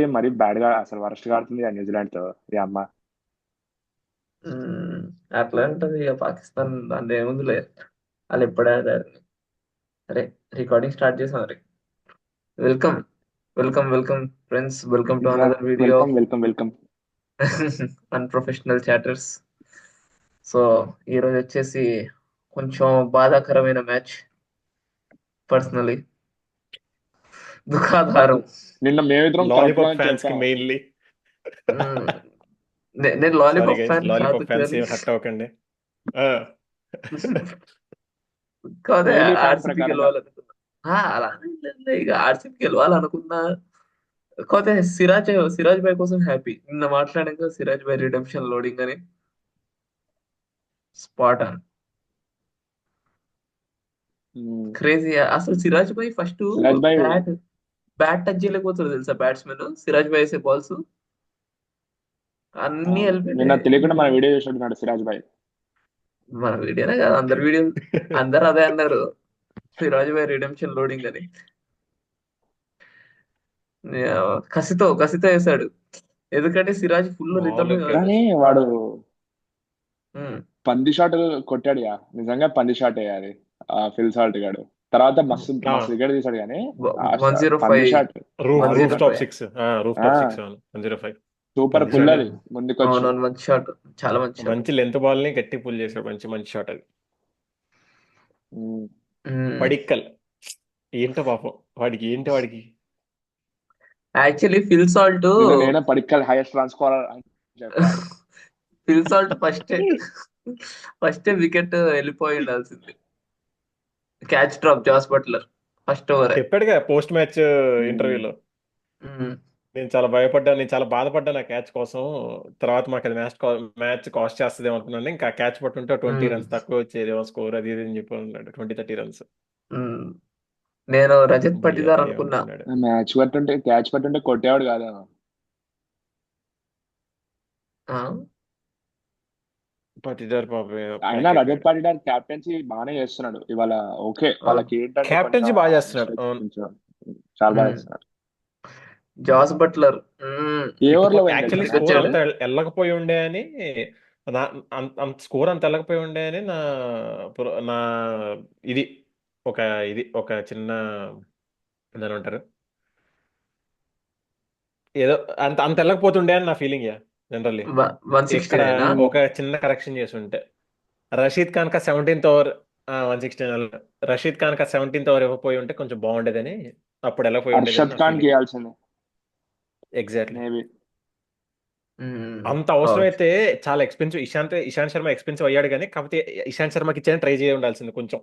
Team మరీ bad గా అసలు వరస్ట్ గా ఆడుతుంది న్యూజిలాండ్ తో ఈ అమ్మ. ఉమ్, అట్లా ఉంటది ఇక పాకిస్తాన్ దాని ఏముందిలే. వాళ్ళు ఎప్పుడే ఆడారు. అరే, రికార్డింగ్ స్టార్ట్ చేసాం. మరి welcome, welcome, welcome friends, welcome to yeah, another video welcome of welcome welcome. Unprofessional chatters. So ఈరోజు వచ్చేసి కొంచెం బాధాకరమైన మ్యాచ్. పర్సనలీ దుఃఖాధారం. నిన్న మేమిద్దరం కడుపులో లాలీపాప్ నుంచి ఫ్యాన్స్ కి చెప్పాం. మెయిన్లీ మ్మ్. నేను సారీ లాలీపాప్ గైస్, ఫ్యాన్ కాదు లాలీపాప్ ఫ్యాన్స్ కానీ ఏం హర్ట్ అవ్వకండి. ఆ, కాదే కోహ్లీ ఫ్యాన్ ఆర్సీబీ ప్రకారంగా. గెలవాలనుకున్నా. అలా అని లేదు, ఇక ఆర్సీబీ గెలవాలనుకున్నా. కాకపోతే సిరాజ్ భాయ్ కోసం హ్యాపీ. నిన్న మాట్లాడాక సిరాజ్ భాయ్ రిడెంప్షన్ లోడింగ్ అని స్పాట్ ఆన్. ఉమ్, క్రేజీ అసలు. సిరాజ్ భాయ్ ఫస్ట్ సిరాజ్ భాయ్ బ్యాట్ బ్యాట్ టచ్ చేయలేకపోతాడు తెలుసా బ్యాట్స్మెన్. సిరాజ్ భాయ్ వేసే బాల్స్ అన్ని అవును, నిన్న వెళ్ళిపోయినాయి. తెలియకుండా మన వీడియో చూస్తున్నాడు సిరాజ్ భాయ్. మన వీడియోనే కాదు, అందరి వీడియో, అందరు అదే అన్నారు. సిరాజ్ భాయ్ రిడెంప్షన్ లోడింగ్ అని. కసితో కసితో వేసాడు. ఎందుకంటే సిరాజ్ ఫుల్ రిథమ్. మామూలు కాదు కానీ అసలు. వాడు పంది షాట్ కొట్టాడు నిజంగా పంది షాట్ వేయాలి ఆ ఫిల్ సాల్ట్ గాడు. తర్వాత మస్తు ఆ, మస్తు వికెట్ తీసాడు కానీ వన్ జీరో పంది five shot. Roof one roof zero top five six, roof top six 105. Super మంచి పుల్ షాట్, అది ముందుకొచ్చి. అవునవును, మంచి షాట్. చాలా మంచి షాట్. మంచి లెంత్ బాల్ ని గట్టి పుల్ చేశాడు. మంచి మంచి షాట్ అది. ఉమ్. పడిక్కల్ ఏంటో పాపం, వాడికి యాక్చువల్లీ ఫిల్ సాల్ట్ నిన్న నేనే పడిక్కల్ హైయెస్ట్ రన్ స్కోరర్ అని చెప్పాడు. ఫిల్ సాల్ట్ ఫస్టే వికెట్ వెళ్ళిపోయి ఉండాల్సింది. Catch drop Jos Buttler first ఓవరే. చెప్పాడుగా పోస్ట్ మ్యాచ్ ఉమ్. ఇంటర్వ్యూలో, నేను చాలా భయపడ్డాను, నేను చాలా బాధపడ్డాను ఆ క్యాచ్ కోసం. తర్వాత మాకు అది మ్యాచ్ కాస్ట్ చేస్తుంది అనుకున్నాను. ఇంకా క్యాచ్ పట్టుంటే 20 రన్స్ తక్కువ వచ్చేది స్కోర్, అది ఇది అని చెప్పి ఉన్నాడు. 20-30 రన్స్. నేను రజత్ పటిదార్ అనుకున్నా. ఏమనుకున్నాడు. క్యాచ్ పట్టుంటే కొట్టేవాడు కాదేమో. ఆ, పతిదార్ పాప అయినా బ్యాక్ రజత్ అయిపోయాడు. పాటిదార్ క్యాప్టెన్సీ బాగానే చేస్తున్నాడు ఇవాళ. ఓకే, ఆ, వాళ్ళకి ఏంటంటే కొంచెం క్యాప్టెన్సీ బాగా ఆ చేస్తున్నాడు, మిస్టేక్స్ అవును. కొంచెం చాలా బాగా మ్మ్. చేస్తున్నాడు. జాస్ బట్లర్ ఏ ఇటు ఓవర్ లో పోయింది తెలుసా యాక్చువల్లీ మ్యాచ్? స్కోర్ వచ్చాడు. అంత వెళ్ళకపోయి ఉండే అని నా అంత స్కోర్ అంత వెళ్ళకపోయి ఉండే అని నా ఇది ఒక ఒక చిన్న దాని అంటారు, ఏదో అంత అంత వెళ్ళకపోతుండే అని నా ఫీలింగ్. జనరల్లీ 160 ఇక్కడ నేనా. ఉమ్, ఒక చిన్న కరెక్షన్ చేసి ఉంటే రషీద్ ఖాన్ కా 17th ఓవర్, 160, రషీద్ ఖాన్ కా 17th ఓవర్ ఇవ్వకపోయి ఉంటే కొంచెం బాగుండేదని, అప్పుడు ఎలా పోయి ఉండేదని అర్షద్ నా ఖాన్ కి ఫీలింగ్. ఇవ్వాల్సిందే ఎగ్జాక్ట్లీ. మేబీ. అంత కావచ్చు. అవసరమైతే చాలా ఎక్స్పెన్సివ్. ఇషాంత్ శర్మ ఎక్స్పెన్సివ్ అయ్యాడు కానీ, కాకపోతే ఇషాంత్ శర్మకి ఇచ్చిన ట్రై చేయ ఉండాల్సింది కొంచెం.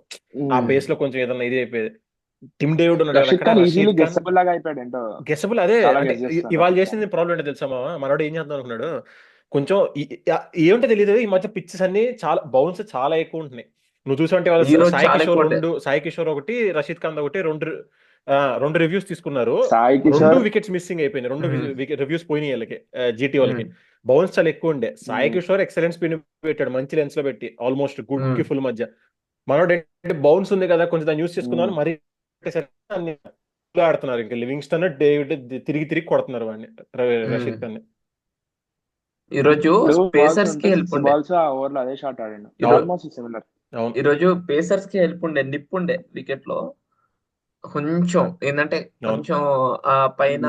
ఆ పేస్ లో కొంచెం ఏదన్నా ఇది అయిపోయేది. టిమ్ డేవిడ్ ఉన్నాడు కదా రషీద్ అక్కడ. ఖాన్ ఈజీలీ రషీద్ ఖాన్ గెస్సబుల్ లాగా అయిపోయాడు ఏంటో. గెసబుల్. అదే చాలా అంటే గెస్ చేస్తున్నాడు ఇవాళ రషీద్ ఖాన్. చేసింది ప్రాబ్లం ఏంటో తెలుసా మామ, మనోడు ఏం చేద్దాం అనుకున్నాడు కొంచెం ఏమిటో తెలియదు. ఈ మధ్య పిచ్చెస్ అన్ని చాలా బౌన్స్ చాలా ఎక్కువ ఉంటున్నాయి. నువ్వు చూసుంటే వాళ్ళు ఈ రోజు చాలా ఎక్కువ ఉండే. సాయి కిషోర్ ఒకటి, రషీద్ ఖాన్ ఒకటి, రెండు రివ్యూస్ తీసుకున్నారు. సాయి రెండు కిషోర్. వికెట్స్ మిస్సింగ్ అయిపోయినాయి. రెండు మ్మ్. రివ్యూస్ పోయినాయి వాళ్ళకి, జీటీ వాళ్ళకి. మ్మ్. బౌన్స్ చాలా ఎక్కువ ఉండే. సాయి ఉమ్, కిషోర్ ఎక్సలెంట్ స్పిన్ పెట్టాడు, మంచి లెన్స్ లో పెట్టి, ఆల్మోస్ట్ గుడ్ మ్మ్. కి ఫుల్ మధ్య. మనోడు ఏంటంటే బౌన్స్ ఉంది కదా కొంచెం దాన్ని యూస్ ఉమ్. చేసుకుందామని మరి అన్ని ఆడుతున్నారు. ఇంకా లివింగ్స్టన్, డేవిడ్ తిరిగి తిరిగి కొడుతున్నారు వాడిని, మ్మ్. రషీద్ ఖాన్. ఈరోజు 2 balls పేసర్స్ కి ఉంటే హెల్ప్ 6 ఉండే. balls ఆ ఓవర్ లో అదే షాట్ ఆడాడు. ఈరోజు ఆల్మోస్ట్ సిమిలర్. అవును. ఈరోజు పేసర్స్ కి హెల్ప్ ఉండే, నిప్ ఉండే వికెట్ లో. కొంచెం ఏంటంటే అవును. కొంచెం ఆ పైన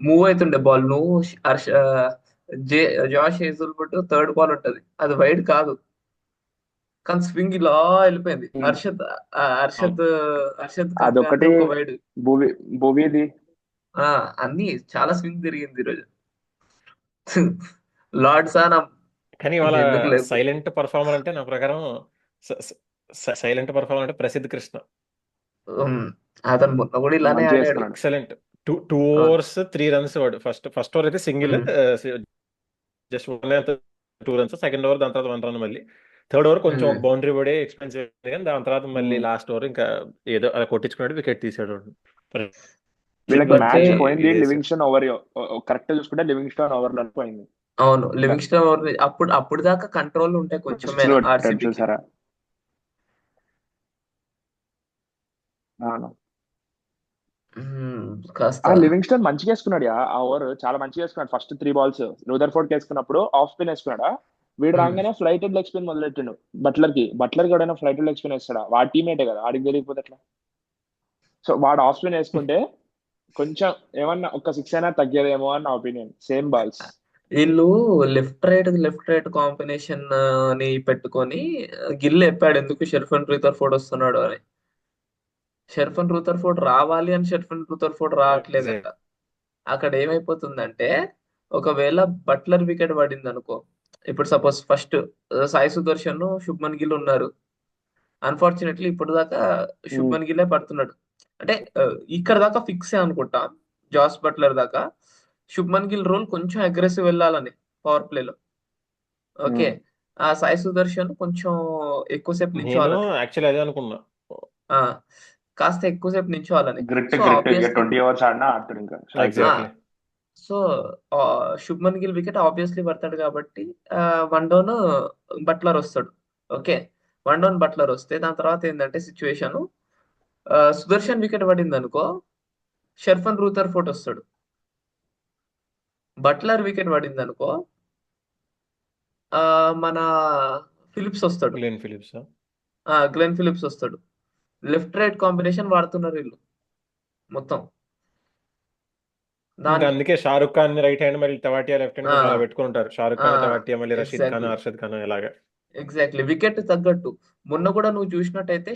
మూవ్ అవుతుండే బాల్. నువ్వు హర్ష జే జాష్ హేజల్వుడ్ థర్డ్ బాల్ ఉంటది, అది వైడ్ కాదు కానీ స్వింగ్ ఇలా వెళ్ళిపోయింది. అవును. హర్షద్ హర్షద్ ఖాన్ అదొకటి. ఒక వైడ్. భువి భువిది. అన్ని చాలా స్వింగ్ తిరిగింది ఈరోజు. లార్డ్స్ నా కానీ ఇవాళ ఎందుకు లేదు. సైలెంట్ పర్ఫార్మర్ అంటే నా ప్రకారం, సైలెంట్ పర్ఫార్మర్ అంటే ప్రసిద్ధ్ కృష్ణ. ఉమ్, అతను మొన్న కూడా ఇలానే మంచిగా ఆడాడు. వేసుకున్నాడు. ఎక్సలెంట్. టూ అవును. ఓవర్స్ 3 runs వాడు. ఫస్ట్ ఓవర్ అయితే సింగిల్, ఉమ్, జస్ట్ 2 runs. సెకండ్ ఓవర్ దాని తర్వాత 1 run మళ్ళీ. థర్డ్ ఓవర్ కొంచెం ఒక ఉమ్. బౌండరీ పడే ఎక్స్పెన్స్ అయింది కానీ, దాని తర్వాత మళ్ళీ ఉమ్. లాస్ట్ ఓవర్ ఇంకా ఏదో అలా కొట్టించుకున్నాడు, వికెట్ తీసాడు. వీళ్ళకి బట్ మ్యాచ్ ఇది పోయింది ఇదేసాడు. Livingstone over. కరెక్ట్ చూసుకుంటే లివింగ్స్టన్ ఓవర్ లో పోయింది. అవును, లివింగ్స్టన్ అప్పుడు దాకా కంట్రోల్ ఉంటే కొంచెమేనా కొట్టాడు ఆర్సీబీకి. చూసారా? అవును. కాస్త లివింగ్స్టన్ మంచిగా వేసుకున్నాడు ఆ ఓవర్ చాలా మంచిగా వేసుకున్నాడు. ఫస్ట్ 3 balls రూదర్ఫోర్డ్ వేసుకున్నప్పుడు ఆఫ్ స్పిన్ వేసుకున్నాడా, వీడు మ్మ్. రాగానే ఫ్లైటెడ్ లెగ్ స్పిన్ మొదలెట్టిండు. బట్లర్ కూడా ఫ్లైటెడ్ లెగ్ స్పిన్ వేస్తాడా? వాడి టీమేటే కదా, ఆడికి తెలియకపోతే ఎట్లా? సో వాడు ఆఫ్ స్పిన్ వేసుకుంటే కొంచెం ఏమన్నా ఒక 6 అయినా తగ్గేదేమో అని నా ఒపీనియన్. Same balls. వీళ్ళు లెఫ్ట్ రైట్ కాంబినేషన్ ని పెట్టుకొని గిల్ చెప్పాడు ఎందుకు షెర్ఫన్ రూదర్ఫోర్డ్ వస్తున్నాడు అని. షెర్ఫన్ రూదర్ఫోర్డ్ రావాలి అని షెర్ఫన్ రూదర్ఫోర్డ్ రావట్లేదంట. అక్కడ ఏమైపోతుందంటే ఒకవేళ బట్లర్ వికెట్ పడింది అనుకో, ఇప్పుడు సపోజ్ ఫస్ట్ సాయి సుదర్శన్ శుభ్మన్ గిల్ ఉన్నారు. అన్ఫార్చునేట్లీ ఇప్పుడు దాకా శుభ్మన్ గిల్లే పడుతున్నాడు. అంటే ఇక్కడ దాకా ఫిక్స్ అనుకుంటా జాస్ బట్లర్ దాకా. శుభ్మన్ గిల్ రోల్ కొంచెం అగ్రెసివ్ వెళ్ళాలని పవర్ ప్లేలో. ఓకే, ఆ సాయి సుదర్శన్ కొంచెం ఎక్కువసేపు నేను నించోవాలని, యాక్చువల్లీ అదే అనుకున్నా. ఆ కాస్త ఎక్కువసేపు నించోవాలని. గ్రిట్ సో గ్రిట్ ఇక ఆబ్వియస్లీ 20 overs ఆడినా ఆడుతాడు ఇంకా exactly. So Shubman Gill wicket obviously పడతాడు కాబట్టి వన్ డౌన్ బట్లర్ వస్తాడు. ఓకే, వన్ డౌన్ బట్లర్ వస్తే దాని తర్వాత ఏంటంటే సిచ్యువేషన్ సుదర్శన్ వికెట్ పడింది అనుకో, షెర్ఫన్ రూదర్ఫోర్డ్ వస్తాడు. బట్లర్ వికెట్ పడింది అనుకో, మన ఫిలిప్స్ వస్తాడు. Glenn Phillips. గ్లెన్ ఫిలిప్స్ వస్తాడు. లెఫ్ట్ రైట్ కాంబినేషన్ వాడుతున్నారు వీళ్ళు మొత్తం ఇంకా దానికి. అందుకే షారుఖ్ ఖాన్ రైట్ హ్యాండ్, మళ్ళీ తెవాటియా లెఫ్ట్ హ్యాండ్ కొంచెం అలా పెట్టుకుంటారు. షారుఖ్ ఖాన్, తెవాటియా, మళ్ళీ రషీద్ ఖాన్, హర్షద్ ఖాన్ ఇలాగా. ఎగ్జాక్ట్లీ వికెట్ తగ్గట్టు. మొన్న కూడా నువ్వు చూసినట్టయితే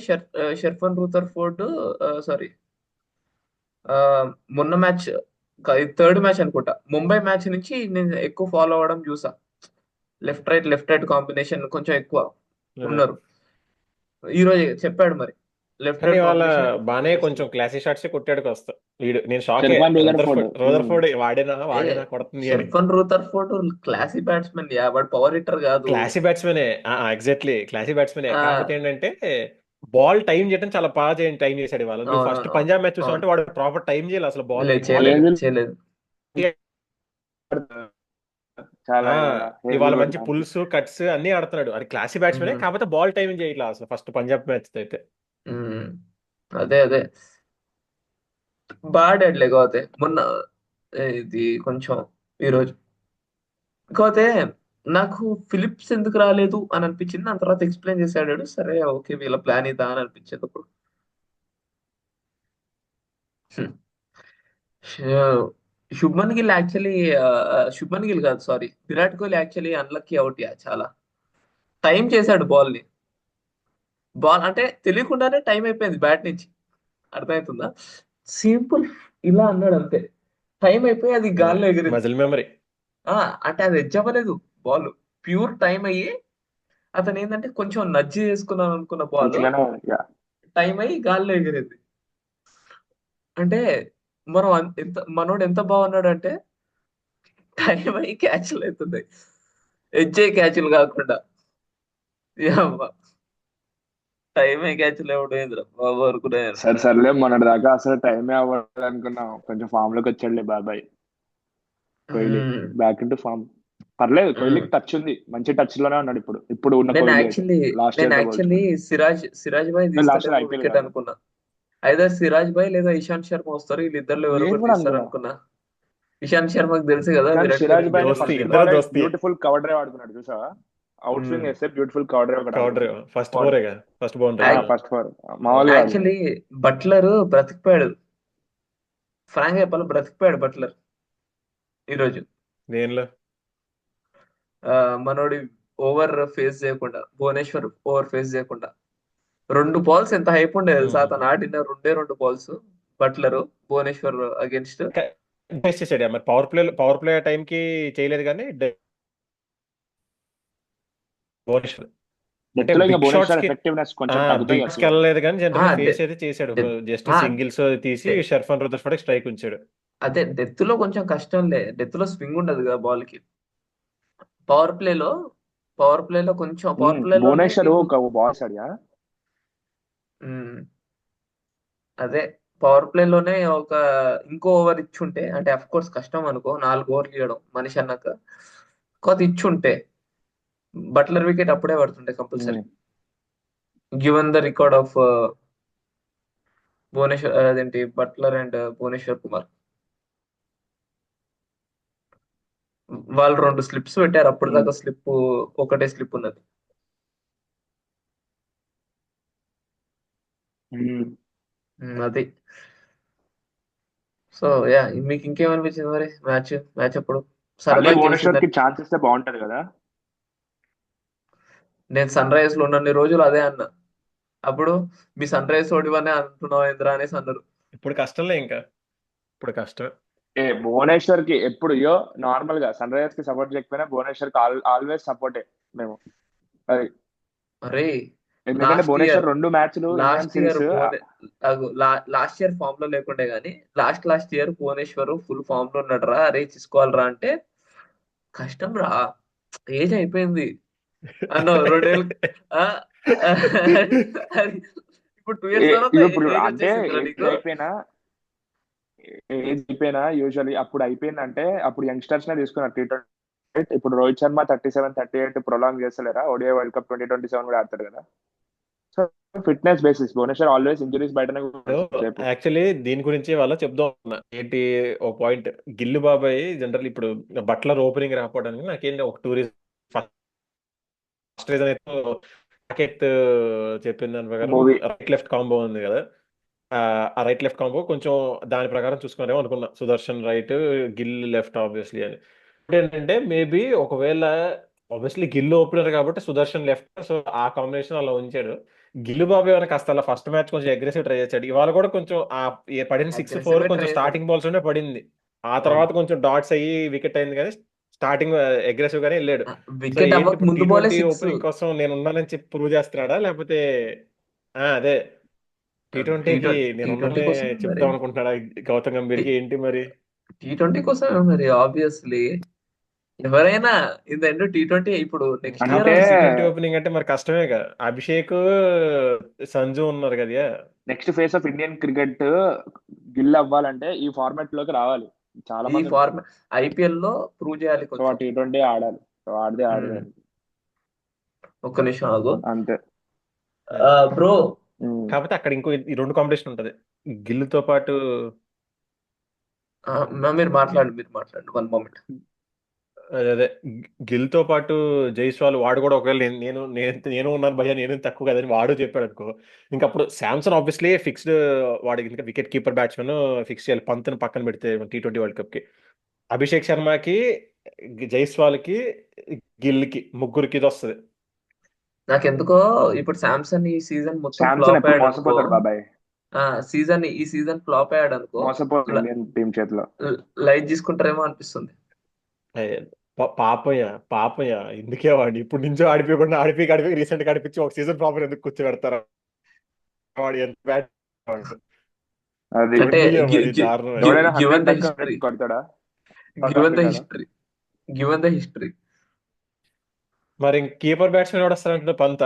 షెర్ఫన్ రూదర్ఫోర్డ్, సారీ, మొన్న మ్యాచ్, థర్డ్ మ్యాచ్ అనుకుంటా, ముంబై మ్యాచ్ నుంచి నేను ఎక్కువ ఫాలో అవ్వడం చూసా. లెఫ్ట్ రైట్ కాంబినేషన్ కొంచెం ఎక్కువ ఉన్నారు. ఈ రోజు చెప్పాడు మరి లెఫ్ట్ కానీ రైట్ వాళ్ళ కాంబినేషన్ బానే కొంచెం క్లాసీ షాట్స్ కొట్టాడు కాస్త వీడు. నేను షాకే. షెర్ఫాన్ రూదర్ఫోర్డ్. రూదర్ఫోర్డ్ వాడేనా కొడుతుంది అని. షెర్ఫన్ రూదర్ఫోర్డ్ క్లాసీ బ్యాట్స్మెన్, వాడు పవర్ హిట్టర్ కాదు. క్లాసీ బ్యాట్స్మెనే, ఎగ్జాక్ట్లీ క్లాసీ బ్యాట్స్మెనే. ఆ, కాకపోతే ఏంటంటే బాల్ టైం చేయడం చాలా బాగా టైం చేశాడు ఇవాళ. నువ్వు ఫస్ట్ అవునవును, పంజాబ్ మ్యాచ్ చూసావు అవును. అంటే వాడు ప్రాపర్ టైం చేయాలి అసలు బాల్. లేదు, చేయలేదు. చాలా ఇవాళ మంచి పుల్స్ కట్స్ అన్ని ఆడుతున్నాడు. అది క్లాసీ బ్యాట్స్మెనే, కాకపోతే బాల్ టైం చేయట్లా అసలు ఫస్ట్ పంజాబ్ మ్యాచ్ అయితే. అదే బాగా ఆడాడులే కాకపోతే మొన్న. ఇది కొంచెం ఈరోజు కాకపోతే నాకు ఫిలిప్స్ ఎందుకు రాలేదు అని అనిపించింది. దాని తర్వాత ఎక్స్ప్లెయిన్ చేశాడు. సరే ఓకే, వీళ్ళ ప్లాన్ ఇదా అని అనిపించేది అప్పుడు. శుభ్మన్ గిల్ యాక్చువల్లీ, శుభ్మన్ గిల్ కాదు, sorry, Virat Kohli actually unlucky out చాలా. టైం చేశాడు బాల్ అంటే తెలియకుండానే టైం అయిపోయింది బ్యాట్ నుంచి. అర్థమవుతుందా? సింపుల్ ఇలా అన్నాడు అంతే, టైం అయిపోయి అది గాల్లో ఎగిరింది. Muscle memory. అంటే అది ఎడ్జ్ అవ్వలేదు బాల్, ప్యూర్ టైం అయ్యి అతను ఏంటంటే కొంచెం నజ్జి చేసుకున్నాను అనుకున్న బాల్ టైం అయ్యి గాల్లో ఎగిరింది. అంటే మనం మనోడు ఎంత బాగున్నాడు అంటే టైం అయ్యి క్యాచ్లు అవుతుంది, ఎడ్జ్ అయ్యి క్యాచ్లు కాకుండా. టైం అయ్యి క్యాచ్లు ఇవ్వడం బాబు అనుకున్నాను. సర్లే మొన్నటి దాకా అసలు టైమే అవ్వదు అనుకున్నాం. కొంచెం ఫామ్ లోకి వచ్చాడులే బాబాయ్ కోహ్లీ. Back into form. పర్లేదు, కోహ్లీకి టచ్ ఉంది, మంచి టచ్ లోనే ఉన్నాడు ఇప్పుడు ఉన్న నేను Kohli. Last year actually Siraj భాయ్ లాస్ట్ ఇయర్ తీస్తాడేమో ఐపీఎల్ వికెట్ అనుకున్నా. అయితే సిరాజ్ భాయ్ లేదా ఇషాంత్ శర్మ వస్తారు, వీళ్ళిద్దరు ఎవరో నేను ఒకరు కూడా తీస్తారు అనుకున్నా. అనుకున్నా. ఇషాంత్ శర్మకి తెలుసు కదా కానీ విరాట్ సిరాజ్ కోహ్లీ భాయ్ దోస్తీ, ఫస్ట్ ఇద్దరు దోస్తీ. బ్యూటిఫుల్ కవర్ డ్రైవ్ ఆడుకున్నాడు చూసావా? అవుట్ స్వింగ్ వేస్తే beautiful cover drive first bowler, first boundary. First four మామూలుగా యాక్చువల్లీ బట్లర్ బ్రతికిపోయాడు. ఫ్రాంక్ చెప్పాలి, బ్రతికిపోయాడు బట్లర్ ఈరోజు. దేనిలో? మనోడి ఓవర్ ఫేస్ చేయకుండా, భువనేశ్వర్ ఓవర్ ఫేస్ చేయకుండా 2 balls ఎంత హైప్ ఉండే తెలుసా? అతను ఆడిన 2 balls Buttler Bhuvneshwar against. Test చేసాడు మరి పవర్ ప్లే టైం కి చేయలేదు కానీ భువనేశ్వర్ అంటే బిగ్ షాట్స్ కి ఎఫెక్టివ్నెస్ కొంచెం బిగ్ షాట్స్ కి వెళ్ళలేదు కానీ జనరల్ ఆ, ఫేస్ అయితే చేశాడు. జస్ట్ సింగిల్స్ తీసి షర్ఫన్ రూదర్ఫోర్డ్ స్ట్రైక్ ఉంచాడు. అదే డెత్ లో కొంచెం కష్టంలే, డెత్ లో స్వింగ్ ఉండదు కదా బాల్ కి. పవర్ ప్లేలో కొంచెం భువనేశ్వర్ ఒక బాల్స్ ఆడియా. అదే పవర్ ప్లే లోనే ఒక ఇంకో ఓవర్ ఇచ్చుంటే, అంటే అఫ్ కోర్స్ కష్టం అనుకో 4 ఓవర్లు ఇవ్వడం మనిషి అన్నాక, కొత్త ఇచ్చుంటే బట్లర్ వికెట్ అప్పుడే పడుతుండే compulsory, given the record of Bhuvneshwar అదేంటి బట్లర్ అండ్ భువనేశ్వర్ కుమార్ వాళ్ళు 2 స్లిప్స్ పెట్టారు. అప్పుడు ఉమ్, దాకా స్లిప్ ఒకటే స్లిప్ ఉన్నది. ఉమ్. అది. సో యా మీకు ఇంకేమనిపించింది మరి మ్యాచ్ అప్పుడు మళ్ళీ సరదాగా భువనేశ్వర్ కి గెలిచిందని? ఛాన్స్ ఇస్తే బాగుంటది కదా. నేను సన్ రైజర్స్ లో ఉన్నన్ని రోజులు అదే అన్నా. అప్పుడు మీ సన్ రైజర్స్ ఓడివనే అంటున్నావు ఏంద్రా అనేసి అన్నారు. ఇప్పుడు కష్టంలే ఇంకా. ఇప్పుడు కష్టం. భువనేశ్వర్ కి ఎప్పుడు నార్మల్ గా సన్ రైజర్స్ కి సపోర్ట్ చేయకపోయినా భువనేశ్వర్ కి ఆల్వేస్ సపోర్టే మేము. అది అరే ఎందుకంటే లాస్ట్ ఇయర్ భువనేశ్వర్ 2 మ్యాచ్లు Indian last year series. Last year form లో లేకుండే గానీ last year Bhuvneshwar full form లో ఉన్నాడు రా, అరే తీసుకోవాలరా అంటే కష్టం రా, ఏజ్ అయిపోయింది అన్నావు 2 ఏళ్ళు. ఆ, అది ఇప్పుడు 2 years తర్వాత ఇప్పుడు ఏజ్ అంటే వచ్చేసిందిరా నీకు. ఏజ్ అయిపోయినా యూజువల్లీ అప్పుడు అయిపోయిందంటే అప్పుడు యంగ్స్టర్స్ నే తీసుకున్నారు T20. ఇప్పుడు రోహిత్ శర్మ 37, 38 ప్రొలాంగ్ చేస్తలేరా, ఓడిఐ వరల్డ్ కప్ 2027 కూడా ఆడతాడు కదా. So fitness basis Bhuvneshwar always injuries బయటనే సేపు. యాక్చువల్లీ దీని గురించి వాళ్ళ చెప్దాం ఉన్నా. ఏంటి ఒక పాయింట్, గిల్లు బాబాయ్ జనరల్ ఇప్పుడు బట్లర్ ఓపెనింగ్ రాకపోవడానికి నాకేంటి ఒక టూరిస్ట్ ఫస్ట్ రీజన్ అయితే రాకెట్ చెప్పిన దాని ప్రకారం మూవీ రైట్ లెఫ్ట్ కాంబో ఉంది కదా. ఆ రైట్ లెఫ్ట్ కాంబో కొంచెం దాని ప్రకారం చూసుకున్నారేమో అనుకున్నా. Sudarshan right, Gill left obviously అని. ఇప్పుడు ఏంటంటే మేబీ ఒకవేళ ఆబ్వియస్లీ గిల్ ఓపెనర్ కాబట్టి సుదర్శన్ లెఫ్ట్, సో ఆ కాంబినేషన్ అలా ఉంచాడు. గిల్లు బాబు ఏమైనా కాస్త అలా ఫస్ట్ మ్యాచ్ కొంచెం అగ్రెసివ్ ట్రై చేశాడు. ఇవాళ కూడా కొంచెం పడిన 6-4 అగ్రెసివ్ కొంచెం ట్రై స్టార్టింగ్ బాల్స్ లోనే పడింది. ఆ అవును. తర్వాత కొంచెం డాట్స్ అయ్యి వికెట్ అయింది, కానీ స్టార్టింగ్ అగ్రెసివ్ గానే వెళ్ళాడు. సో వికెట్ ఏంటి అవ్వక ఇప్పుడు ముందు బాలే T20 6. ఓపెనింగ్ కోసం నేను ఉన్నానని చెప్పి ప్రూవ్ చేస్తున్నాడా, లేకపోతే అదే T20కి నేను T20 ఉన్నానే కోసం మరి, చెప్దాం అనుకుంటున్నాడా గౌతమ్ గంభీర్కి, ఏంటి మరి? T20 కోసమే మరి ఆబ్వియస్లీ. ఎవరైనా ఇన్ ద ఎండ్ T20 ఇప్పుడు నెక్స్ట్ ఇయర్ అంటే T20 ఓపెనింగ్ అంటే మరి కష్టమేగా. అభిషేక్, సంజు ఉన్నారు కదా. Next face of Indian cricket Gill అవ్వాలంటే ఈ ఫార్మాట్ లోకి రావాలి. చాలా ఈ మంది ఉన్నారు. ఫార్మ్ ఐపీఎల్ లో ప్రూవ్ చేయాలి సో ఆ కొంచెం. T20 ఆడాలి. సో ఆడితే ఉమ్, ఆడదాం ఒక్క నిమిషం ఆగు అంతే. బ్రో. ఉమ్. కాకపోతే అక్కడ ఇంకో ఈ 2 కాంపిటీషన్ ఉంటది గిల్లుతో పాటు. మీరు మాట్లాడండి 1 moment. అదే గిల్ తో పాటు జైస్వాల్ వాడు కూడా ఒకవేళ నేను ఉన్నాను భయ్యా, నేను తక్కువ కదని వాడు చెప్పాడు అనుకో, ఇంకప్పుడు శాంసన్ ఆబ్వియస్లీ ఫిక్స్డ్. వాడికి ఇంకా వికెట్ కీపర్ బ్యాట్స్మెన్ ఫిక్స్ చేయాలి, పంత్ని పక్కన పెడితే T20 వరల్డ్ కప్ కి. అభిషేక్ శర్మకి, జైస్వాల్కి, గిల్కి, ముగ్గురికి ఇది వస్తుంది. నాకెందుకో ఇప్పుడు శాంసన్ ఈ సీజన్ మొత్తం శాంసన్ ఫ్లాప్ ఎప్పుడు అయ్యాడు అనుకో, మోసపోతాడు బాబాయ్. ఈ సీజన్ ఫ్లాప్ అయ్యాడు అనుకో, మోసపోతాడు ఇండియన్ టీం చేతిలో. లైట్ తీసుకుంటారేమో అనిపిస్తుంది. పాపయ్య పాపయ్య ఎందుకే వాడిని ఇప్పుడు నుంచో ఆడిపోయకుండా ఆడిపోయి రీసెంట్ గా ఆడిపించి ఒక సీజన్ ప్రాపర్ ఎందుకు కూర్చోబెడతారా? వాడు ఎంత బ్యాట్ అది అంటే మరి దారుణం. ఎవడైనా గివెన్ 100 ద దాకా హిస్టరీ, కొడతాడా? Given the history. మరి కీపర్ బ్యాట్స్మెన్ ఎవడు వస్తారంటే పంత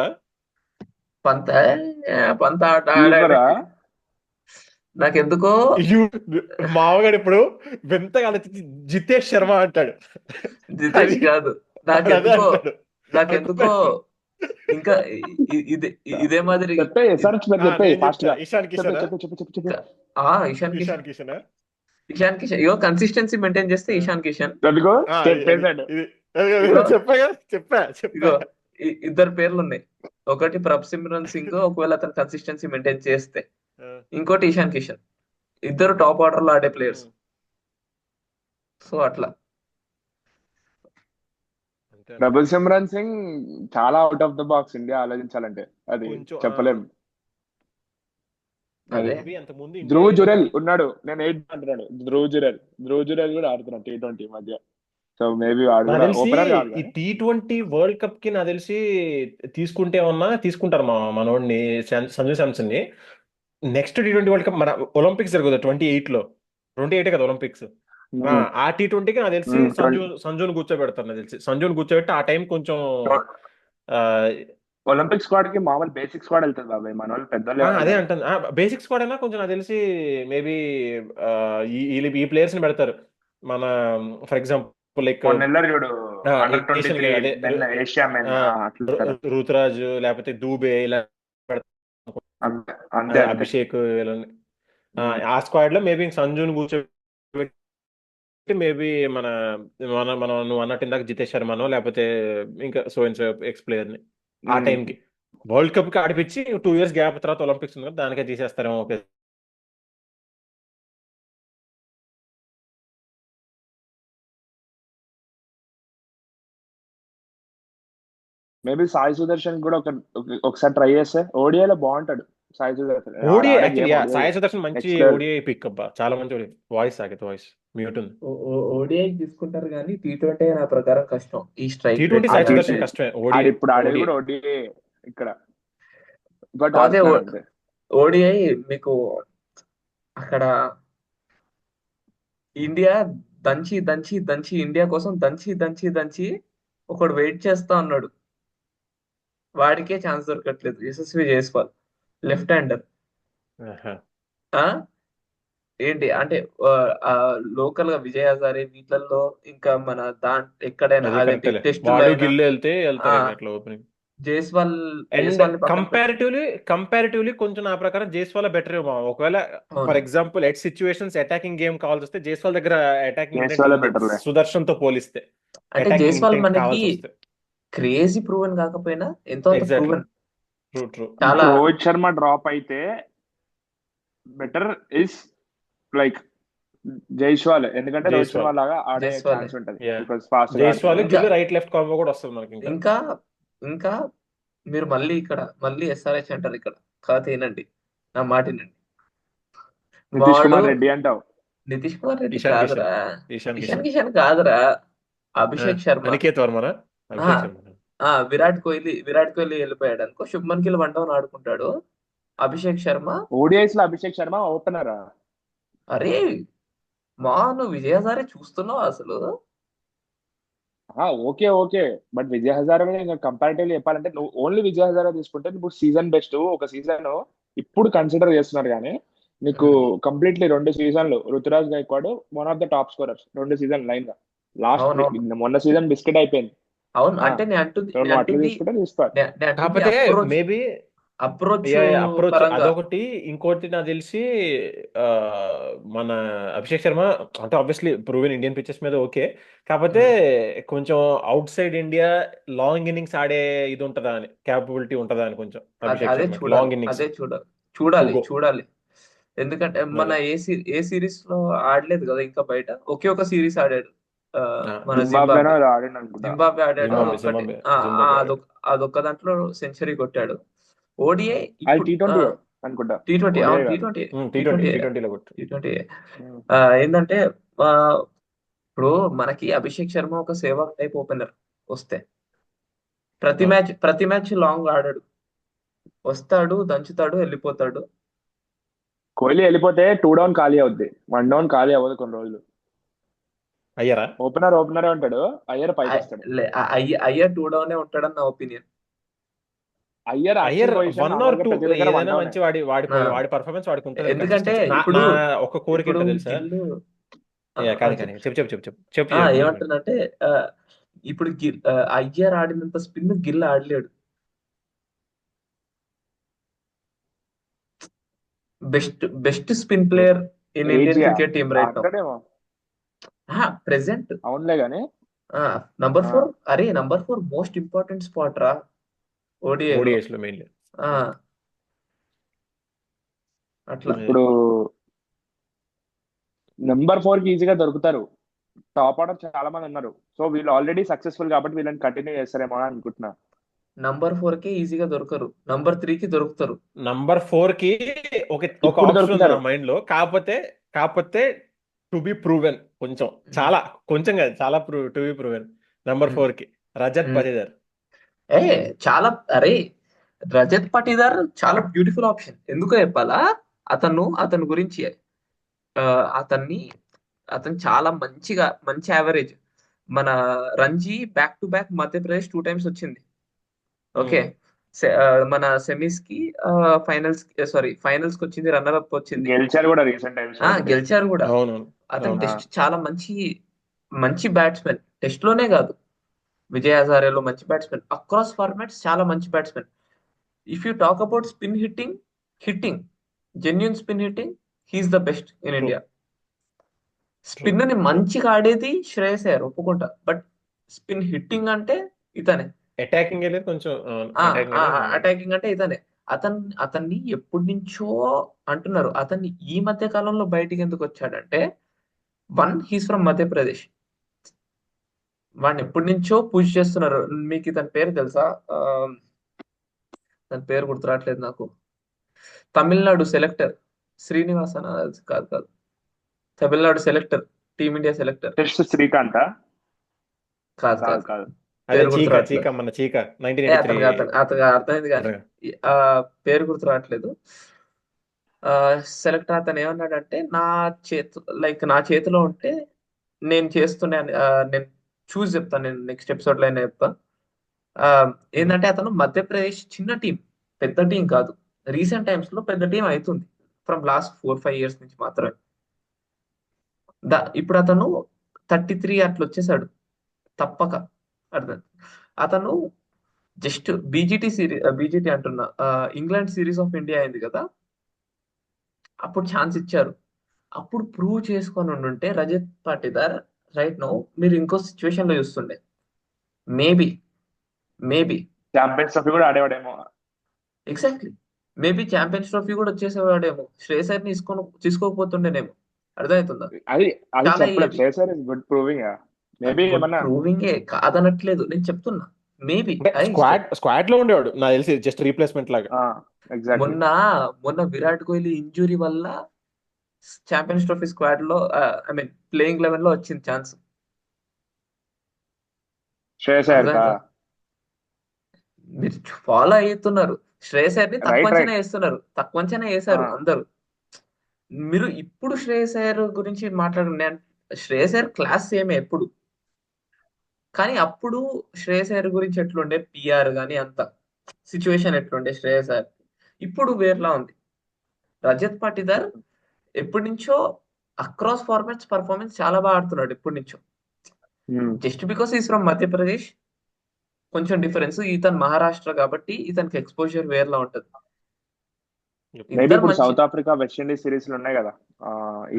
పంత పంత ఆట కీపరా? ఆడాడండి. నాకెందుకో మామగాడు ఇప్పుడు వింతగా ఆలోచించి జితేష్ శర్మ అంటాడు. జితేష్ కాదు, వాడు అదే నాకెందుకో అంటాడు. నాకెందుకో ఇంకా ఇదే మాదిరి చెప్పే SRH పేరు చెప్పే నేను ఫాస్ట్ గా. చెప్తా. ఇషాన్ కిషన్ చెప్పు. ఇషాన్ ఇషాన్ కిషన్. కిషన్ ఇషాన్ కిషన్ ఇగో కన్సిస్టెన్సీ మెయింటైన్ చేస్తే ఇషాన్ కిషన్. అదిగో చెప్పేశాడు. చెప్పా ఇగో ఇద్దరు పేర్లు ఉన్నాయి. ఒకటి ప్రభ్ సింగ్, ఒకవేళ అతను కన్సిస్టెన్సీ మెయింటైన్ చేస్తే. ఇంకోటి ఇషాన్ కిషన్. ఇద్దరు టాప్ ఆర్డర్ లో ఆడే ప్లేయర్స్. సో అట్లా డబుల్ సిమ్రన్ సింగ్ చాలా out of the box India ఆలోచించాలంటే, అది చెప్పలేం. అదే ధ్రువ్ జురెల్ ఉన్నాడు, నేను 8 అంటున్నాడు. ధ్రువ్ జురెల్ కూడా ఆడుతున్నాడు T20 మధ్య. సో మేబీ ఓపెనర్ కాదు ఈ T20 వరల్డ్ కప్ కి నాకు తెలిసి తీసుకుంటారు మనోడిని సంజు శాంసన్ ని. నెక్స్ట్ T20 వరల్డ్ కప్ మన ఒలింపిక్స్ జరుగుతుంది 28 కదా ఒలింపిక్స్. ఆ T20కి నాకు తెలిసి సంజుని కూర్చోబెడతారు. నాకు తెలిసి సంజుని కూర్చోబెట్టి ఆ టైం కొంచెం ఒలింపిక్ స్క్వాడ్ కి మామూలు బేసిక్ స్క్వాడ్ వెళ్తుంది బాబాయ్, మన వాళ్ళు పెద్దలు. అదే అంటుంది. బేసిక్ స్క్వాడ్ అయినా కొంచెం నాకు తెలిసి మేబీ ఈ ప్లేయర్స్ ని పెడతారు. మన ఫర్ ఎగ్జాంపుల్ లైక్ రుతురాజ్ లేకపోతే దూబే ఇలా అంతే అభిషేక్ వీళ్ళని. ఆ స్క్వాడ్ లో మేబీ సంజుని కూర్చోబెట్టి మేబీ మన మన మనం నువ్వు అన్నట్టు ఇందాక జితేష్ శర్మనో లేకపోతే ఇంకా so and so X player ని ఆ టైంకి వరల్డ్ కప్ కి ఆడిపించి 2 years గ్యాప్ తర్వాత ఒలింపిక్స్ ఉంది కదా, దానికే తీసేస్తారేమో. ఓకే. మేబీ సాయి సుదర్శన్ కూడా ఒకసారి ట్రై చేస్తే ఓడిఐలో బాగుంటాడు సాయి సుదర్శన్. ఓడిఐ ఆడే యాక్చువల్లీ గేమ్ సాయి సుదర్శన్ మంచి నెక్స్ట్ లెవెల్. ఓడిఐ పిక్ అబ్బా, చాలా మంచి ఓడిఐ. వాయిస్ ఆగేది, వాయిస్ మ్యూట్ ఉంది. ఓడిఐ తీసుకుంటారు కానీ T20 నా ప్రకారం కష్టం ఈ స్ట్రైక్ T20 రేట్ సాయి అదే సుదర్శన్ కష్టమే. ఓడిఐ ఇప్పుడు ఆడేది ఓడిఐ కూడా ఓడిఐ ఇక్కడ బట్ అదే ఆడుతున్నాడు అంతే. ఓడిఐ మీకు అక్కడ ఇండియా దంచి దంచి దంచి ఇండియా కోసం దంచి దంచి దంచి ఒకడు వెయిట్ చేస్తా ఉన్నాడు, వాడికే ఛాన్స్ దొరకట్లేదు. Yashasvi Jaiswal left hander. ఆహా. ఏంటి అంటే లోకల్ గా విజయ్ హజారే వీటిల్లో ఇంకా మన ఎక్కడైనా అదే అదేంటి కరెక్టేలే, టెస్టుల్లో వాడు అయినా గిల్లు వెళ్తారు ఆ ఇంకా అట్లా ఓపెనింగ్. జైస్వాల్ అండ్ జైస్వాల్ ని పక్కన పెట్టి కంపారిటివ్లీ కొంచెం నా ప్రకారం జైస్వాల్ బెటర్. ఒకవేళ అవును for example at situations attacking game కావాల్సి వస్తే జైస్వాల్ దగ్గర అటాకింగ్ జైస్వాలే ఏంటంటే బెటర్లే. సుదర్శన్ తో పోలిస్తే అంటే అటాకింగ్ జైస్వాల్ ఇంటెంట్ మనకి కావాల్సి వస్తే. క్రేజీ ప్రూవెన్ కాకపోయినా ఎంతో అంత ఎగ్జాక్ట్లీ, ప్రూవెన్. True true. చాలా రోహిత్ శర్మ డ్రాప్ అయితే బెటర్ ఇస్ లైక్ జైస్వాల్, ఎందుకంటే రోహిత్ శర్మ జైస్వాల్, లాగా ఆడే జైస్వాల్ ఛాన్స్ ఉంటది యా, బికాస్ ఫాస్ట్ గా జైస్వాల్ ఆడుతున్నాడు. ఇంకా గిల్ రైట్ లెఫ్ట్ కాంబో కూడా వస్తుంది మనకి ఇంకా. ఇంకా ఇంకా మీరు మళ్ళీ SRH అంటారు ఇక్కడ, కథ ఏనండి, నా మాట వినండి. నితీష్ వాడు కుమార్ రెడ్డి అంటావు. నితీష్ కుమార్ రెడ్డి ఇషాన్ కిషన్, కాదురా, ఇషాన్ ఇషాన్ కిషన్, కిషన్ కాదురా, అభిషేక్ శర్మ. అనికేత్ వర్మనా, ఆ అభిషేక్ శర్మ. విరాట్ కోహ్లీ వెళ్ళిపోయాడు అనుకో, శుభ్మన్ గిల్ 1 డౌన్ ఆడుకుంటాడు. అభిషేక్ శర్మ ఓడిఐస్ లో అభిషేక్ శర్మ ఓపెనర్. అరే నువ్వు విజయ్ హజారే చూస్తున్నావు అసలు? Okay okay, but Vijay Hazare ఇంకా కంపారిటివ్లీ చెప్పాలంటే నువ్వు ఓన్లీ విజయ్ హజారే తీసుకుంటే నువ్వు సీజన్ బెస్ట్ ఒక సీజన్ ఇప్పుడు కన్సిడర్ చేస్తున్నారు కానీ నీకు కంప్లీట్లీ 2 సీజన్లు Ruturaj Gaikwad one of the top scorers 2 season line గా. లాస్ట్ అవునవును మొన్న సీజన్ బిస్కెట్ అయిపోయింది. అవును. ఆ, అంటే నేను సో నువ్వు అట్లా అంటుంది తీసుకుంటే తీసుకోవాలి. కాకపోతే మేబీ అప్రోచ్ అప్రోచ్ పరంగా. అదొకటి. ఇంకోటి నాకు తెలిసి ఆ, మన అభిషేక్ శర్మ అంటే ఆబ్వియస్లీ ప్రూవెన్ ఇండియన్ పిచెస్ మీద ఓకే, కాకపోతే కొంచెం out side India long innings ఆడే ఇది ఉంటుందా అని, క్యాపబిలిటీ ఉంటుందా అని కొంచెం అభిషేక్ అదే శర్మ చూడాలి, లాంగ్ ఇన్నింగ్స్. చూడాలి. ఎందుకంటే మన ఏ సిరీస్ లో ఆడలేదు కదా ఇంకా బయట, ఒక సిరీస్ ఆడాడు. మన జింబాబ్వేనో ఏదో ఆడిండు అనుకుంటా. జింబాబ్వే ఆడాడు. జింబాబ్వే అదొక్క దాంట్లో సెంచరీ కొట్టాడు. ఓడిఐ అది T20 అనుకుంటా. T20 ODI కాదు. T20 T20 లో కొట్టు. T20 ఏంటంటే ఇప్పుడు మనకి అభిషేక్ శర్మ ఒక సేవాగ్ టైప్ ఓపెనర్ వస్తే ప్రతి మ్యాచ్ లాంగ్ ఆడాడు, వస్తాడు దంచుతాడు వెళ్ళిపోతాడు. కోహ్లీ వెళ్ళిపోతే 2 డౌన్ ఖాళీ అవుద్ది, 1 డౌన్ ఖాళీ అవ్వదు కొన్ని రోజులు. అయ్యారా? ఓపెనరే ఉంటాడు, అయ్యర్ పైకి వస్తాడు. అయ్యర్ 2 డౌన్ ఉంటాడని నా opinion. Iyer Iyer position 1 or 2 ప్రతి దగ్గర 1 ఏదైనా డౌన్. మంచి వాడి పర్ఫార్మెన్స్ వాడికి ఉంటుంది. ఎందుకంటే నా ఇప్పుడు ఒక కోరిక ఏంటో తెలుసా? గిల్లు కానీ చెప్పు. ఏమంటున్నంటే ఇప్పుడు అయ్యర్ ఆడినంత స్పిన్ గిల్ ఆడలేడు. Best spin player in Indian cricket team right now ఆడతాడేమో, ప్రెసెంట్. అవునులే గానీ నంబర్ 4 మోస్ట్ ఇంపార్టెంట్ స్పాట్ రా ఓడిఐస్ లో మెయిన్లీ. అట్లా ఇప్పుడు నెంబర్ 4 కి ఈజీగా దొరుకుతారు. టాప్ ఆర్డర్ చాలా మంది ఉన్నారు, సో వీళ్ళు ఆల్రెడీ సక్సెస్ఫుల్ కాబట్టి వీళ్ళని కంటిన్యూ చేస్తారేమో అని అనుకుంటున్నా. నంబర్ 4 కి ఈజీగా దొరకరు, నంబర్ 3 కి దొరుకుతారు. నంబర్ 4 కి ఒక ఇప్పుడు ఆప్షన్ ఉంది దొరుకుతారు. నా మైండ్ లో, కాకపోతే టు బి ప్రూవెన్, కొంచెం కాదు చాలా టు బి ప్రూవెన్. నంబర్ 4 కి రజత్ పటిదార్. చాలా రజత్ పటిదార్ చాలా బ్యూటిఫుల్ ఆప్షన్. ఎందుకో చెప్పాలా? అతని గురించి అతను చాలా మంచి యావరేజ్. మన Ranji back to back Madhya Pradesh 2 times వచ్చింది. ఓకే, మన సెమీస్ కి ఫైనల్స్ కి వచ్చింది, రన్నర్ అప్ వచ్చింది, గెలిచారు కూడా రీసెంట్ టైమ్స్. గెలిచారు కూడా. అవును. అతను టెస్ట్ చాలా మంచి బ్యాట్స్మెన్. టెస్ట్ లోనే కాదు, విజయ్ హజారేలో మంచి బ్యాట్స్మెన్, అక్రాస్ ఫార్మాట్స్ చాలా మంచి batsmen. If you talk about spin hitting genuine spin he's the best in through India. True spin ని మంచిగా ఆడేది శ్రేయస్ అయ్యర్ ఒప్పుకుంటా, బట్ స్పిన్ హిట్టింగ్ అంటే ఇతనే. అటాకింగ్ వెళ్ళేది కొంచెం అటాకింగ్ అటాకింగ్ అంటే ఇతనే. అతన్ని ఎప్పటి నుంచో అంటున్నారు. అతన్ని ఈ మధ్య కాలంలో బయటికి ఎందుకు వచ్చాడంటే, వన్, హీస్ ఫ్రమ్ మధ్యప్రదేశ్. వాడిని ఎప్పటి నుంచో పుష్ చేస్తున్నారు. మీకు ఇతని పేరు తెలుసా? ఆ, తన పేరు గుర్తురావట్లేదు నాకు. తమిళనాడు సెలెక్టర్ శ్రీనివాస్ అన్న, కాదు కాదు, Tamil Nadu selector, team India selector. Test Srikanth కాదు కాదు కాదు, కాదు. అదే పేరు గుర్తు రావట్లేదు. మన చీక అతను 1983 అతను అతను అర్థమైంది కానీ ఆ పేరు గుర్తు రావట్లేదు. సెలెక్టర్ అతను ఏమన్నాడంటే, నా చేతిలో ఉంటే నేను చేస్తున్నాను. నేను చూసి చెప్తాను, నేను నెక్స్ట్ ఎపిసోడ్ లో అయినా చెప్తా. ఆ, ఏంటంటే అతను మధ్యప్రదేశ్ చిన్న టీం, పెద్ద టీం కాదు. రీసెంట్ టైమ్స్ లో పెద్ద టీం అవుతుంది, ఫ్రమ్ లాస్ట్ 4-5 ఇయర్స్ నుంచి మాత్రమే. ఇప్పుడు అతను 33 అట్లా వచ్చేసాడు తప్పక. అర్థం, అతను జస్ట్ బీజీటీ అంటున్నా, ఇంగ్లాండ్ సిరీస్ ఆఫ్ ఇండియా అయింది కదా, అప్పుడు ఛాన్స్ ఇచ్చారు. అప్పుడు ప్రూవ్ చేసుకొని ఉండుంటే రజత్ పాటిదార్ రైట్ నౌ మీరు ఇంకో సిచ్యువేషన్ లో చూస్తుండే. మేబీ మేబీ ఛాంపియన్స్ ట్రోఫీ కూడా ఆడేవాడేమో. ఎగ్జాక్ట్లీ, మేబీ ఛాంపియన్స్ ట్రోఫీ కూడా వచ్చేసేవాడేమో. శ్రేయసర్ ని తీసుకోకపోతుండేనేమో. అర్థమవుతుందా? అది అది చాలా చెప్పలేం. Shreyas is good proving. Maybe good ఏమన్నా ప్రూవింగే, కాదనట్లేదు, నేను చెప్తున్నా. మేబీ అంటే స్క్వాడ్ లో ఉండేవాడు నాకు తెలిసి, జస్ట్ రీప్లేస్మెంట్ లాగా. ఎగ్జాక్ట్లీ. మొన్న విరాట్ కోహ్లీ ఇంజురీ వల్ల ఛాంపియన్స్ ట్రోఫీ స్క్వాడ్ లో, ఐ మీన్ ప్లేయింగ్ లెవెల్ లో వచ్చింది ఛాన్స్. శ్రేయస్ అయ్యర్ కా? అర్థమైందా? మీరు ఫాలో అవుతున్నారు. శ్రేయస్ అయ్యర్ ని తక్కువ రైట్ అంచనా వేస్తున్నారు, తక్కువ అంచనా వేశారు అందరూ. మీరు ఇప్పుడు శ్రేయస్ అయ్యర్ గురించి మాట్లాడండి. శ్రేయస్ అయ్యర్ క్లాస్ సేమే ఎప్పుడు, కానీ అప్పుడు శ్రేయస్ అయ్యర్ గురించి ఎట్లుండే, పిఆర్ గానీ అంత సిచ్యువేషన్ ఎట్లుండే శ్రేయస్ అయ్యర్, ఇప్పుడు వేర్లా ఉంది. రజత్ పాటిదార్ ఎప్పటి నుంచో అక్రాస్ ఫార్మాట్స్ పర్ఫార్మెన్స్ చాలా బాగా ఆడుతున్నాడు ఎప్పటి నుంచో. Just because is from Madhya Pradesh కొంచెం డిఫరెన్స్. ఇతను మహారాష్ట్ర కాబట్టి ఇతనికి ఎక్స్పోజర్ వేర్లా ఉంటది. మేబీ ఇద్దరు ఇప్పుడు మంచి, south Africa west Indies series లు ఉన్నాయి కదా,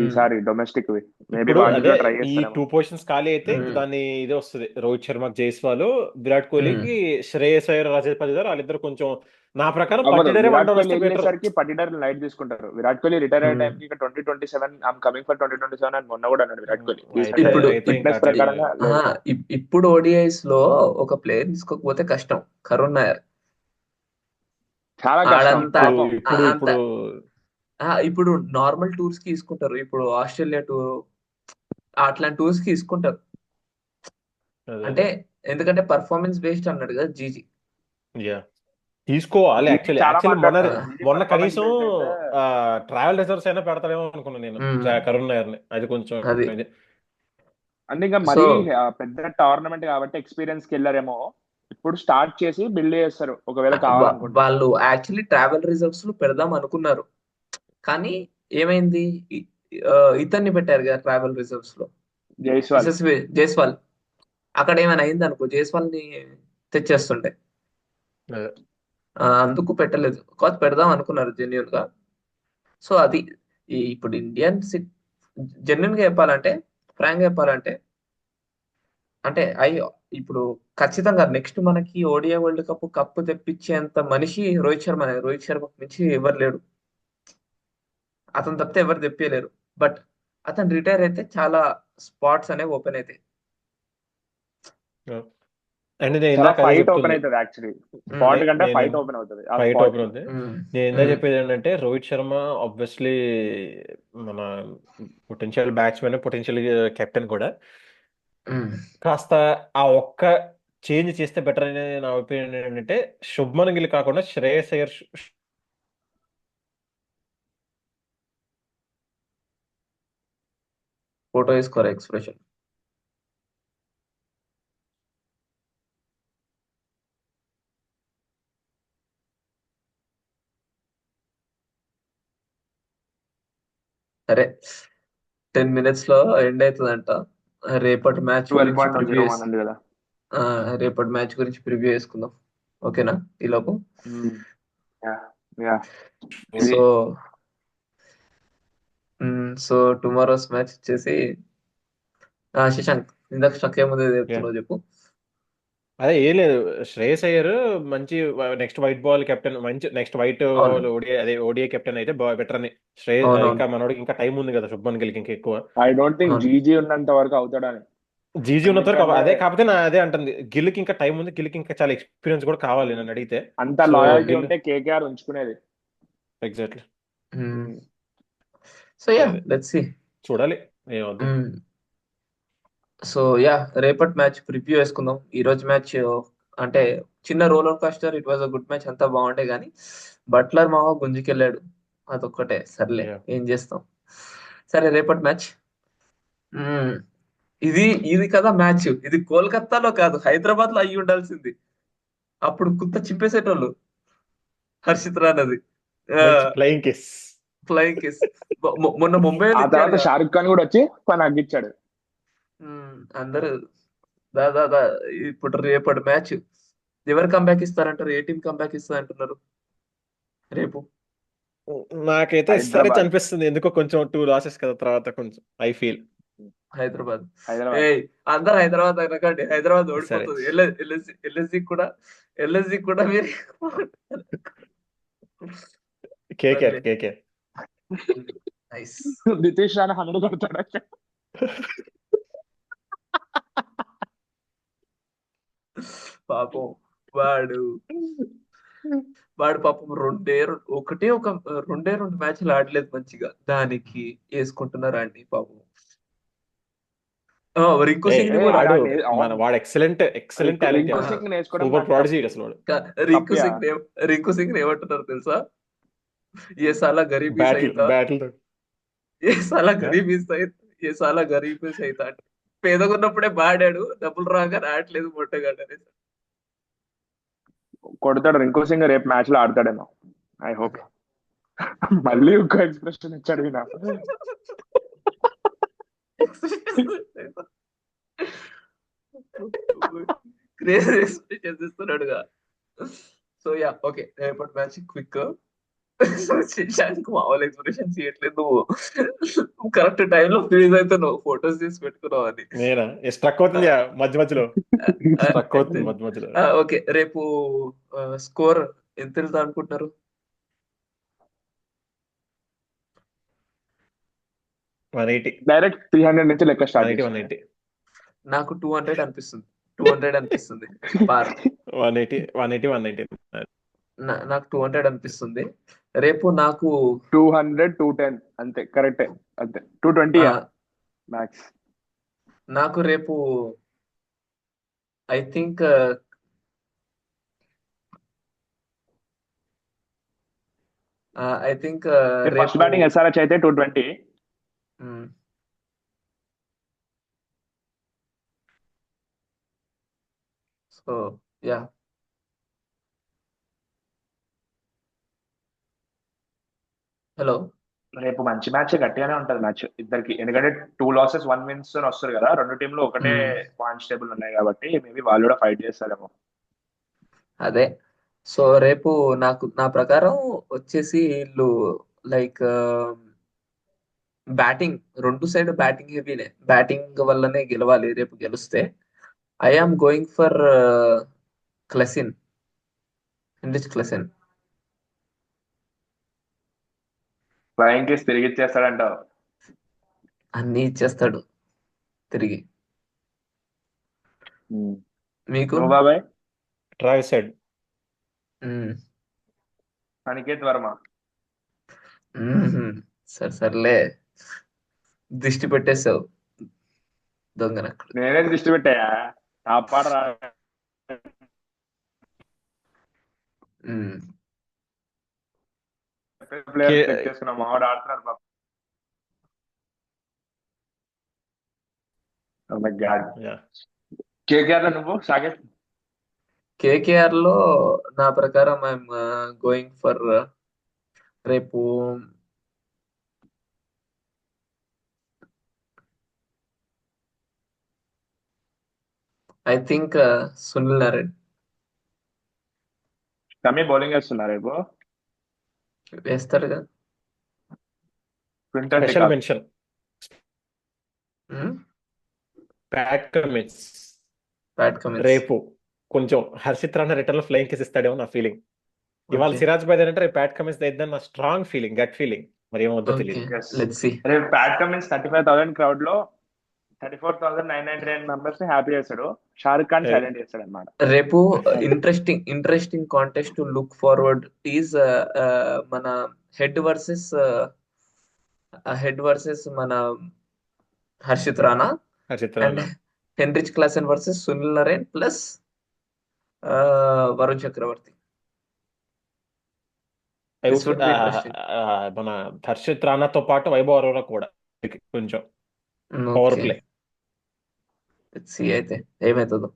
ఈసారి డొమెస్టిక్ వి. మేబీ ఇప్పుడు అదే వాటిలో ట్రై ఈ చేస్తారేమో. 2 పొజిషన్స్ ఖాళీ అయితే దాన్ని ఇదే వస్తుంది. రోహిత్ శర్మ జైస్వాల్, విరాట్ కోహ్లీకి శ్రేయస్ అయ్యర్, రజత్ పాటిదార్, వాళ్ళిద్దరు కొంచెం నా ప్రకారం అవ్వదు. పట్టిడరే విరాట్ వన్డౌన్ కోహ్లీ వస్తే బెటర్. వెళ్ళేసరికి పట్టిదార్ లైట్ తీసుకుంటారు. విరాట్ కోహ్లీ రిటైర్ అయ్యే టైంకి ఇక 2027 ఐఎమ్ కమింగ్ ఫర్ 2027 అని మొన్న కూడా అన్నాడు విరాట్ కోహ్లీ. ఇప్పుడు ఫిట్నెస్ ప్రకారంగా లేదు. ఇప్పుడు ఓడిఐస్ లో ఒక ప్లేయర్ తీసుకోకపోతే కష్టం. కరుణ్ నాయర్ చాలా కష్టం ఆడంతా పాపం. ఇప్పుడు నార్మల్ టూర్స్ కి తీసుకుంటారు. ఇప్పుడు ఆస్ట్రేలియా టూర్ అట్లాంటి టూర్స్ కి తీసుకుంటారు. అంటే ఎందుకంటే పర్ఫార్మెన్స్ బేస్డ్ అన్నాడు కదా జీజీ. తీసుకోవాలి. చాలా యాక్చువల్లీ మొన్న performance కనీసం based అయితే ట్రావెల్ రిజర్వ్స్ అయినా పెడతాడేమో అనుకున్నాను నేను కరుణ్ నాయర్ ని. అది కొంచెం ఇది. అంటే ఇంకా మరీ పెద్ద టోర్నమెంట్ కాబట్టి ఎక్స్పీరియన్స్ కి వెళ్ళారేమో. ఇప్పుడు స్టార్ట్ చేసి బిల్డ్ చేస్తారు ఒకవేళ కావాలనుకుంటే. వాళ్ళు యాక్చువల్లీ ట్రావెల్ రిజర్వ్స్ లో పెడదాం అనుకున్నారు, కానీ ఏమైంది, ఇతన్ని పెట్టారు కదా ట్రావెల్ రిజర్వ్స్ లో, జైస్వాల్. అక్కడ ఏమైనా అయింది అనుకో, జైస్వాల్ ని తెచ్చేస్తుండే. అందుకు పెట్టలేదు, కాదు పెడదాం అనుకున్నారు జెన్యున్ గా. సో అది ఇప్పుడు ఇండియన్ జెన్యున్ గా చెప్పాలంటే, ఫ్రాంక్ గా చెప్పాలంటే, అంటే ఇప్పుడు ఖచ్చితంగా నెక్స్ట్ మనకి ఓడిఐ వరల్డ్ కప్ తెప్పించేంత మనిషి రోహిత్ శర్మ. రోహిత్ శర్మ నుంచి ఎవరు లేడు, అతను తప్పితే ఎవరు తెప్పియలేరు. బట్ అతను రిటైర్ అయితే చాలా స్పాట్స్ అనేవి ఓపెన్ అవుతాయి. ఫైట్ ఓపెన్ అవుతుంది. యాక్చువల్లీ స్పాట్ కంటే ఫైట్ ఓపెన్ అవుతుంది. నేను ఏందా చెప్పేది ఏంటంటే, రోహిత్ శర్మ ఆబ్వియస్లీ మన పొటెన్షియల్ బ్యాట్స్మెన్, పొటెన్షియల్ కెప్టెన్ కూడా. కాస్త ఆ ఒక్క చేంజ్ చేస్తే బెటర్ అనే నా ఒపీనియన్ ఏంటంటే, శుభ్మన్ గిల్ కాకుండా శ్రేయస్ అయ్యర్ ఫోటో వేసుకోరా ఎక్స్ప్రెషన్. సరే, 10 minutes లో ఎండ్ అవుతుందంట. రేపటి మ్యాచ్ గురించి ప్రివ్యూ కదా. రేపటి మ్యాచ్ గురించి ప్రివ్యూ చేసుకుందాం, ఓకేనా ఈలోపు. సో సో టుమారోస్ మ్యాచ్ వచ్చేసి శశాంక్, ఇందాక స్ట్రక్ ఏముంది Yeah. చెప్తున్నావు చెప్పు. అదే ఏం లేదు, శ్రేయస్ అయ్యర్ మంచి నెక్స్ట్ వైట్ బాల్ కెప్టెన్, మంచి నెక్స్ట్ వైట్ అవును బాల్ ఓడిఐ అదే ఓడిఐ కెప్టెన్ అయితే బెటర్ అని. అవునవును ఇంకా మనోడికి ఇంకా టైం ఉంది కదా, శుభ్మన్ గిల్కి ఇంకా ఎక్కువ. ఐ డోంట్ థింక్ అవును జీజీ ఉన్నంత వరకు అవుతాడని. జీజీ ఉన్నంత వరకు ఎందుకంటే అదే, కాకపోతే నా అదే అంటుంది, గిల్కి ఇంకా టైం ఉంది, గిల్కి ఇంకా చాలా ఎక్స్పీరియన్స్ కూడా కావాలి నన్ను అడిగితే. అంత సో లాయాలిటీ గిల్ ఉంటే కేకేఆర్ ఉంచుకునేది. ఎగ్జాక్ట్లీ. సో యా అదే లెట్స్ సి. చూడాలి ఏమవుద్దు. సో యా రేపటి మ్యాచ్ ప్రివ్యూ వేసుకుందాం. ఈ రోజు మ్యాచ్ అంటే చిన్న roller coaster, it was a good match, అంతా బాగుండే కానీ బట్లర్ మావ గుంజుకెళ్ళాడు, అదొక్కటే సర్లే Yeah. ఏం చేస్తాం. సరే రేపటి మ్యాచ్ ఇది ఇది కదా మ్యాచ్, ఇది కోల్కతాలో కాదు హైదరాబాద్ లో అయ్యి ఉండాల్సింది, అప్పుడు కుత్త చింపేసేటోళ్ళు హర్షిత్ రానది మంచి ఫ్లయింగ్ కిస్. Flying kiss. మొన్న ముంబైలో ఆ ఇచ్చాడు తర్వాత కదా. షారుఖ్ ఖాన్ కూడా వచ్చి పని అగ్గిచ్చాడు. అందరూ దా దా దా. ఇప్పుడు రేపటి మ్యాచ్ ఎవరు కంబ్యాక్ ఇస్తారంటారు? ఏ టీం కంబ్యాక్ ఇస్తా అంటున్నారు రేపు? నాకైతే సరే హైదరాబాద్ అనిపిస్తుంది ఎందుకో, కొంచెం 2 లాసెస్ కదా తర్వాత కొంచెం ఐ ఫీల్. హైదరాబాద్. హైదరాబాద్ ఏయ్ అందరు హైదరాబాద్ అనకండి, హైదరాబాద్ సరే ఓడిపోతుంది. ఎల్ఎస్జి కూడా మీరు కేకేఆర్ సర్లే కేకేఆర్. నైస్. నితీష్ రాణా 100 కొడతాడు. పాపం వాడు వాడు పాపం రెండే రెండు మ్యాచ్లు ఆడలేదు మంచిగా, దానికి వేసుకుంటున్నారు అండి పాపం. రింకు ఏ సింగ్ ని కూడా వాడు వాడు ఎక్సలెంట్ టాలెంట్, రింకు ఆ, సింగ్ నేర్చుకోవడం సూపర్ నాకు ప్రాడజీ అసలు వాడు. రింకు తప్పయా. సింగ్ రింకు సింగ్ ఏమంటున్నారు తెలుసా? ఏ సాలా గరీబీ సైతా, బ్యాటిల్ ఏ సాలా గరీబీ సైత, ఏ సాలా గరీబీ సైత అంటే పేదగా ఉన్నప్పుడే బాడాడు, డబ్బులు రాగానే ఆడలేదు మొట్టగాడు అనేసి. కొడతాడు రింకు సింగ్, రేపు మ్యాచ్ లో ఆడతాడేమో, ఐ హోప్. మళ్ళీ ఒక ఎక్స్ప్రెషన్ ఇచ్చాడు ఈయన. క్రేజీ ఎక్స్ప్రెషన్స్ ఇస్తున్నాడుగా. సో యా ఓకే, రేపటి మ్యాచ్ క్విక్. శశాంక్ మామూలు ఎక్స్ప్రెషన్స్ ఇవ్వట్లేదు, నువ్వు కరెక్ట్ టైంలో ఫ్రీజ్ అయితే నువ్వు ఫొటోస్ తీసి పెట్టుకున్నావు అని. నేనా స్ట్రక్ అవుతుంది మధ్య మధ్యలో, స్ట్రక్ అవుతుంది మధ్య మధ్యలో. ఓకే రేపు స్కోర్ ఎంత వెళ్తా అనుకుంటున్నారు? డైరెక్ట్ 300 నుంచి లెక్క స్టార్ట్ 180. నాకు 200 అనిపిస్తుంది, 200 అనిపిస్తుంది బార్. 180 నాకు 200 అనిపిస్తుంది రేపు. నాకు 200 210 అంతే, కరెక్టే అంతే. 220 మ్యాక్స్. నాకు రేపు I think first batting SRH అయితే 220. So yeah hello. రేపు మంచి మ్యాచ్, గట్టిగానే ఉంటది మ్యాచ్ ఇద్దరికి, ఎందుకంటే 2 లాసెస్ 1 విన్స్ వస్తారు కదా, రెండు టీంలు ఒకటే పాయింట్స్ టేబుల్ ఉన్నాయి కాబట్టి మేబీ వాళ్ళు కూడా ఫైట్ చేస్తారేమో. అదే సో రేపు నా ప్రకారం వచ్చేసి వీళ్ళు లైక్ బ్యాటింగ్, రెండు సైడ్ బ్యాటింగ్ హెవీనే, బ్యాటింగ్ వల్లనే గెలవాలి రేపు. గెలిస్తే I am going for Klaasen, Heinrich Klaasen. Flying kiss తిరిగి ఇచ్చేస్తాడంట. అన్ని ఇచ్చేస్తాడు తిరిగి. మీకు నువ్వు బాబాయ్? Travis Head, Aniket Varma. సర్లే దిష్టి పెట్టేసావు దొంగనక్కడ. నేనే దృష్టి పెట్టాయా, ఆ పాట రా. ప్లేయర్ చెక్ చేసుకున్నా, మావాడు ఆడుతున్నాడు పాప. Oh my God. కేకేఆర్ లో నువ్వు సాగర్? కేకేఆర్ లో నా ప్రకారం ఐఎమ్ గోయింగ్ ఫర్ రేపు ఐ థింక్ సునీల్ నారాయణ్ తమ్మి బౌలింగ్ వేస్తున్నా రేపు. వేస్తాడుగా. Quinton special de Kock. Mention Pat Cummins. Pat Cummins. రేపు కొంచెం హర్షిత్ రాణా రిటర్న్ లో ఫ్లయింగ్ కిస్ ఇస్తాడేమో నా ఫీలింగ్. ఇవాళ ఓకే సిరాజ్ బైదర్ అంటే రేపు ప్యాట్ కమిన్స్ ఇద్దని నా స్ట్రాంగ్ ఫీలింగ్, గట్ ఫీలింగ్. మరి ఏమవుద్దో ఓకే తెలియదు. Yes. Let's see. రేపు ప్యాట్ కమిన్స్ 35,000 క్రౌడ్ లో 34,999 మెంబర్స్ ని హ్యాపీ చేస్తాడు. షారుఖ్ ఖాన్ Eh. సైలెంట్ చేస్తాడు అనమాట. రేపు interesting contest to look forward is మన హెడ్ వర్సెస్ మన Harshit Rana Harshit and Rana Heinrich Klaasen versus Sunil Narine plus Varun Chakravarthy. This would be interesting. మన హర్షిత్ రాణాతో పాటు వైభవ్ అరోరా కూడా కొంచెం power okay play. Let's see అయితే ఏమవుతుందో.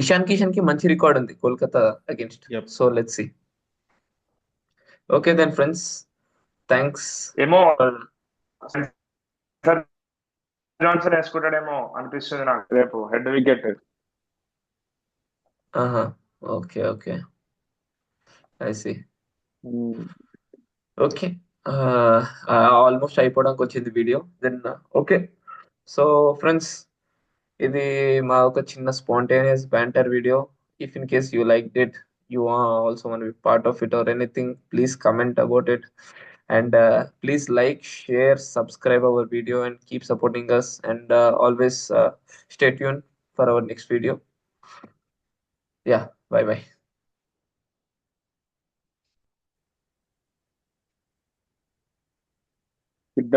ఇషాన్ కిషన్ కి మంచి రికార్డ్ ఉంది Kolkata against. Yep. So let's see. Okay then friends, thanks. ఏమో జాన్సన్ వేసుకుంటాడేమో అనిపిస్తుంది నాకు రేపు Head wicket. Okay okay I see. Okay almost అయిపోవడానికి వచ్చింది వీడియో. దెన్ ఓకే, సో ఫ్రెండ్స్, ఇది మా ఒక చిన్న స్పాంటేనియస్ బ్యాంటర్ వీడియో. If in case you like it, you also want to be part of it or anything, please comment about it. And please like, share, subscribe our video and keep supporting us. And always stay tuned for our next video. Yeah, bye bye.